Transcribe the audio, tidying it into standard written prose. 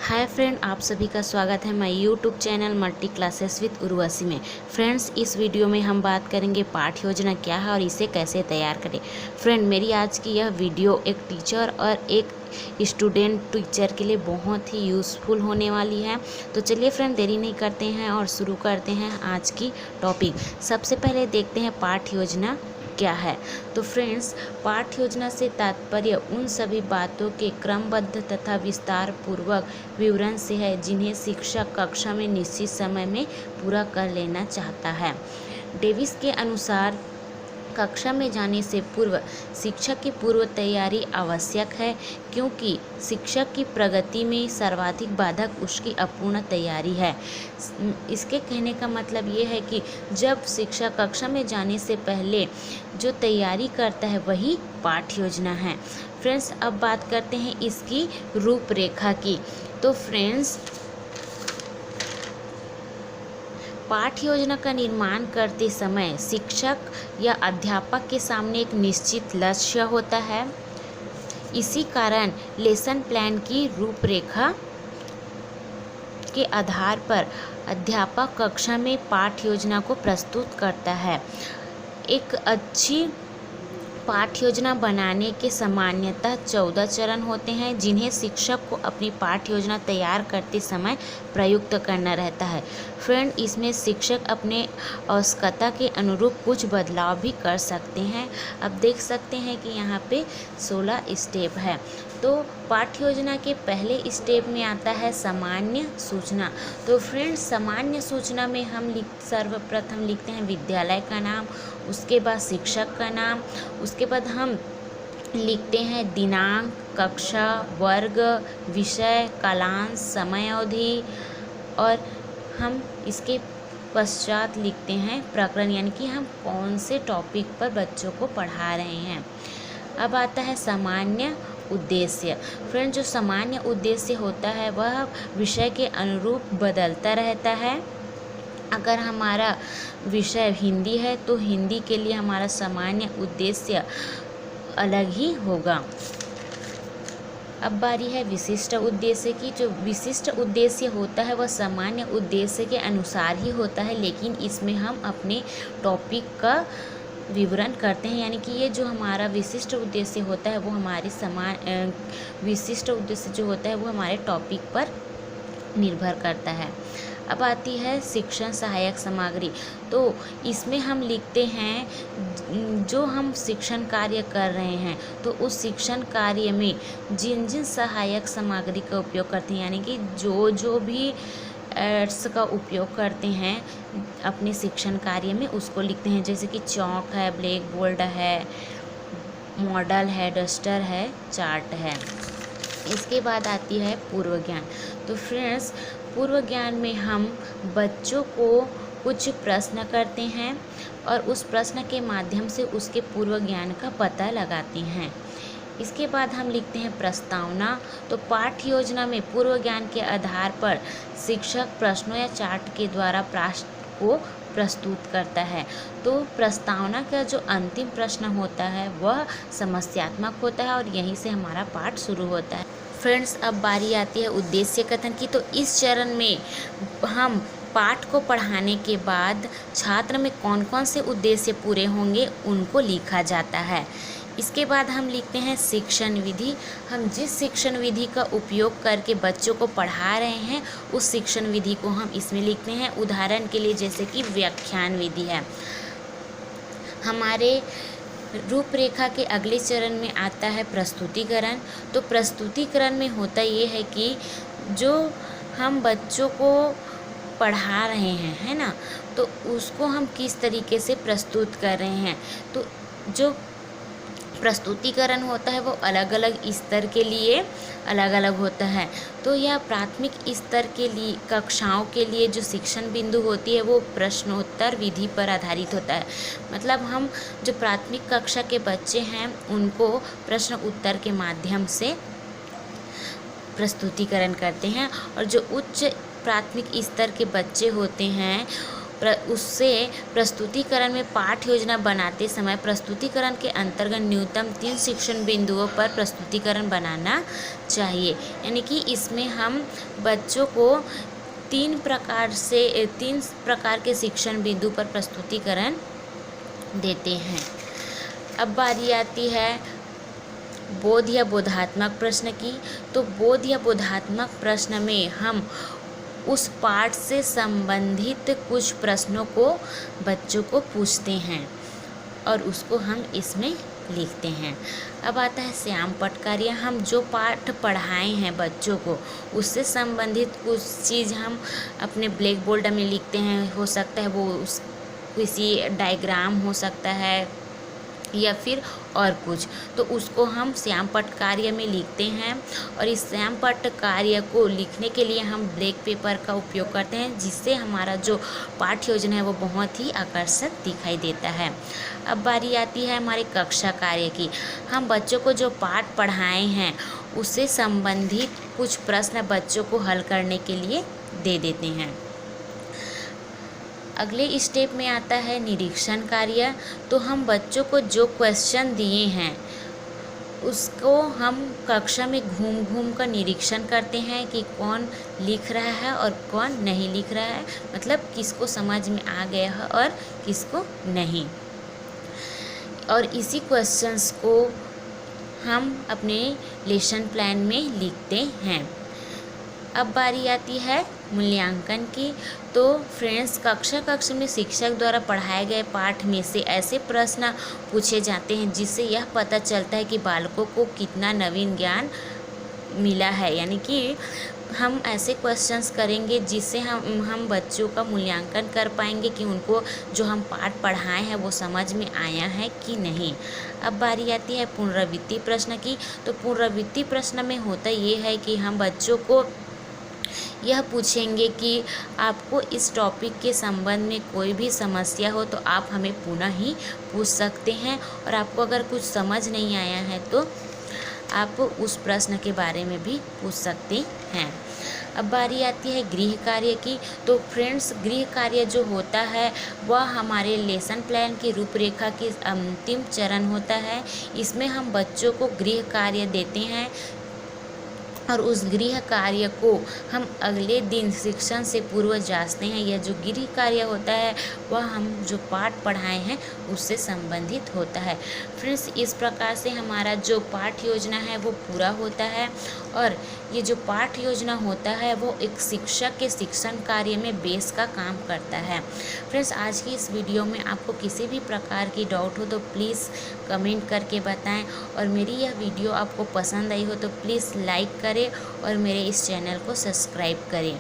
Hi friend, आप सभी का स्वागत है मैं YouTube channel multi classes with Urvashi में। फ्रेंड्स, इस वीडियो में हम बात करेंगे पाठ योजना क्या है और इसे कैसे तैयार करें। फ्रेंड, मेरी आज की यह वीडियो एक टीचर और एक स्टूडेंट टीचर के लिए बहुत ही यूज़फुल होने वाली है। तो चलिए फ्रेंड, देरी नहीं करते हैं और शुरू करते हैं आज की टॉपिक। सबसे पहले देखते हैं पाठ योजना क्या है। तो फ्रेंड्स, पाठ योजना से तात्पर्य उन सभी बातों के क्रमबद्ध तथा विस्तार पूर्वक विवरण से है जिन्हें शिक्षक कक्षा में निश्चित समय में पूरा कर लेना चाहता है। डेविस के अनुसार कक्षा में जाने से पूर्व शिक्षक की पूर्व तैयारी आवश्यक है, क्योंकि शिक्षक की प्रगति में सर्वाधिक बाधक उसकी अपूर्ण तैयारी है। इसके कहने का मतलब ये है कि जब शिक्षक कक्षा में जाने से पहले जो तैयारी करता है वही पाठ योजना है। फ्रेंड्स, अब बात करते हैं इसकी रूपरेखा की। तो फ्रेंड्स, पाठ योजना का निर्माण करते समय शिक्षक या अध्यापक के सामने एक निश्चित लक्ष्य होता है। इसी कारण लेसन प्लान की रूपरेखा के आधार पर अध्यापक कक्षा में पाठ योजना को प्रस्तुत करता है। एक अच्छी पाठ योजना बनाने के सामान्यतः 14 चरण होते हैं, जिन्हें शिक्षक को अपनी पाठ योजना तैयार करते समय प्रयुक्त करना रहता है। फ्रेंड, इसमें शिक्षक अपने आवश्यकता के अनुरूप कुछ बदलाव भी कर सकते हैं। अब देख सकते हैं कि यहाँ पे 16 स्टेप है। तो पाठ्य योजना के पहले स्टेप में आता है सामान्य सूचना। तो फ्रेंड्स, सामान्य सूचना में हम सर्वप्रथम लिखते हैं विद्यालय का नाम, उसके बाद शिक्षक का नाम, उसके बाद हम लिखते हैं दिनांक, कक्षा, वर्ग, विषय, कालांश, समय अवधि, और हम इसके पश्चात लिखते हैं प्रकरण, यानी कि हम कौन से टॉपिक पर बच्चों को पढ़ा रहे हैं। अब आता है सामान्य उद्देश्य। फ्रेंड, जो सामान्य उद्देश्य होता है वह विषय के अनुरूप बदलता रहता है। अगर हमारा विषय हिंदी है तो हिंदी के लिए हमारा सामान्य उद्देश्य अलग ही होगा। अब बारी है विशिष्ट उद्देश्य की। जो विशिष्ट उद्देश्य होता है वह सामान्य उद्देश्य के अनुसार ही होता है, लेकिन इसमें हम अपने टॉपिक का विवरण करते हैं, यानी कि ये जो हमारा विशिष्ट उद्देश्य होता है वो हमारे विशिष्ट उद्देश्य जो होता है वो हमारे टॉपिक पर निर्भर करता है। अब आती है शिक्षण सहायक सामग्री। तो इसमें हम लिखते हैं जो हम शिक्षण कार्य कर रहे हैं तो उस शिक्षण कार्य में जिन जिन सहायक सामग्री का उपयोग करते हैं, यानी कि जो भी एड्स का उपयोग करते हैं अपने शिक्षण कार्य में उसको लिखते हैं। जैसे कि चौक है, ब्लैक बोर्ड है, मॉडल है, डस्टर है, चार्ट है। इसके बाद आती है पूर्व ज्ञान। तो फ्रेंड्स, पूर्व ज्ञान में हम बच्चों को कुछ प्रश्न करते हैं और उस प्रश्न के माध्यम से उसके पूर्व ज्ञान का पता लगाते हैं। इसके बाद हम लिखते हैं प्रस्तावना। तो पाठ्य योजना में पूर्व ज्ञान के आधार पर शिक्षक प्रश्नों या चार्ट के द्वारा प्रश्न को प्रस्तुत करता है। तो प्रस्तावना का जो अंतिम प्रश्न होता है वह समस्यात्मक होता है और यहीं से हमारा पाठ शुरू होता है। फ्रेंड्स, अब बारी आती है उद्देश्य कथन की। तो इस चरण में हम पाठ को पढ़ाने के बाद छात्र में कौन कौन से उद्देश्य पूरे होंगे उनको लिखा जाता है। इसके बाद हम लिखते हैं शिक्षण विधि। हम जिस शिक्षण विधि का उपयोग करके बच्चों को पढ़ा रहे हैं उस शिक्षण विधि को हम इसमें लिखते हैं। उदाहरण के लिए जैसे कि व्याख्यान विधि है। हमारे रूपरेखा के अगले चरण में आता है प्रस्तुतिकरण। तो प्रस्तुतिकरण में होता ये है कि जो हम बच्चों को पढ़ा रहे हैं, है ना, तो उसको हम किस तरीके से प्रस्तुत कर रहे हैं। तो जो प्रस्तुतिकरण होता है वो अलग अलग स्तर के लिए अलग अलग होता है। तो यह प्राथमिक स्तर के लिए कक्षाओं के लिए जो शिक्षण बिंदु होती है वो प्रश्नोत्तर विधि पर आधारित होता है। मतलब हम जो प्राथमिक कक्षा के बच्चे हैं उनको प्रश्न उत्तर के माध्यम से प्रस्तुतिकरण करते हैं, और जो उच्च प्राथमिक स्तर के बच्चे होते हैं उससे प्रस्तुतिकरण में पाठ योजना बनाते समय प्रस्तुतिकरण के अंतर्गत न्यूनतम 3 शिक्षण बिंदुओं पर प्रस्तुतिकरण बनाना चाहिए। यानी कि इसमें हम बच्चों को 3 प्रकार के शिक्षण बिंदु पर प्रस्तुतिकरण देते हैं। अब बारी आती है बोध या बोधात्मक प्रश्न की। तो बोध या बोधात्मक प्रश्न में हम उस पाठ से संबंधित कुछ प्रश्नों को बच्चों को पूछते हैं और उसको हम इसमें लिखते हैं। अब आता है श्याम पटकारियाँ। हम जो पाठ पढ़ाए हैं बच्चों को उससे संबंधित कुछ चीज़ हम अपने ब्लैक बोर्ड में लिखते हैं। हो सकता है वो किसी डायग्राम हो सकता है या फिर और कुछ, तो उसको हम श्याम पटकार्य में लिखते हैं। और इस श्याम पटकार्य को लिखने के लिए हम ब्लैक पेपर का उपयोग करते हैं, जिससे हमारा जो पाठ योजना है वो बहुत ही आकर्षक दिखाई देता है। अब बारी आती है हमारे कक्षा कार्य की। हम बच्चों को जो पाठ पढ़ाए हैं उससे संबंधित कुछ प्रश्न बच्चों को हल करने के लिए दे देते हैं। अगले स्टेप में आता है निरीक्षण कार्य। तो हम बच्चों को जो क्वेश्चन दिए हैं उसको हम कक्षा में घूम घूम कर निरीक्षण करते हैं कि कौन लिख रहा है और कौन नहीं लिख रहा है, मतलब किसको समझ में आ गया है और किसको नहीं। और इसी क्वेश्चंस को हम अपने लेसन प्लान में लिखते हैं। अब बारी आती है मूल्यांकन की। तो फ्रेंड्स, कक्षा में शिक्षक द्वारा पढ़ाए गए पाठ में से ऐसे प्रश्न पूछे जाते हैं जिससे यह पता चलता है कि बालकों को कितना नवीन ज्ञान मिला है। यानी कि हम ऐसे क्वेश्चंस करेंगे जिससे हम बच्चों का मूल्यांकन कर पाएंगे कि उनको जो हम पाठ पढ़ाए हैं वो समझ में आया है कि नहीं। अब बारी आती है पुनरावृत्ति प्रश्न की। तो पुनरावृत्ति प्रश्न में होता ये है कि हम बच्चों को यह पूछेंगे कि आपको इस टॉपिक के संबंध में कोई भी समस्या हो तो आप हमें पुनः ही पूछ सकते हैं, और आपको अगर कुछ समझ नहीं आया है तो आप उस प्रश्न के बारे में भी पूछ सकते हैं। अब बारी आती है गृह कार्य की। तो फ्रेंड्स, गृह कार्य जो होता है वह हमारे लेसन प्लान की रूपरेखा की अंतिम चरण होता है। इसमें हम बच्चों को गृह कार्य देते हैं और उस गृह कार्य को हम अगले दिन शिक्षण से पूर्व जांचते हैं। यह जो गृह कार्य होता है वह हम जो पाठ पढ़ाए हैं उससे संबंधित होता है। फ्रेंड्स, इस प्रकार से हमारा जो पाठ योजना है वो पूरा होता है, और ये जो पाठ योजना होता है वो एक शिक्षक के शिक्षण कार्य में बेस का काम करता है। फ्रेंड्स, आज की इस वीडियो में आपको किसी भी प्रकार की डाउट हो तो प्लीज़ कमेंट करके बताएं, और मेरी यह वीडियो आपको पसंद आई हो तो प्लीज़ लाइक करें और मेरे इस चैनल को सब्सक्राइब करें।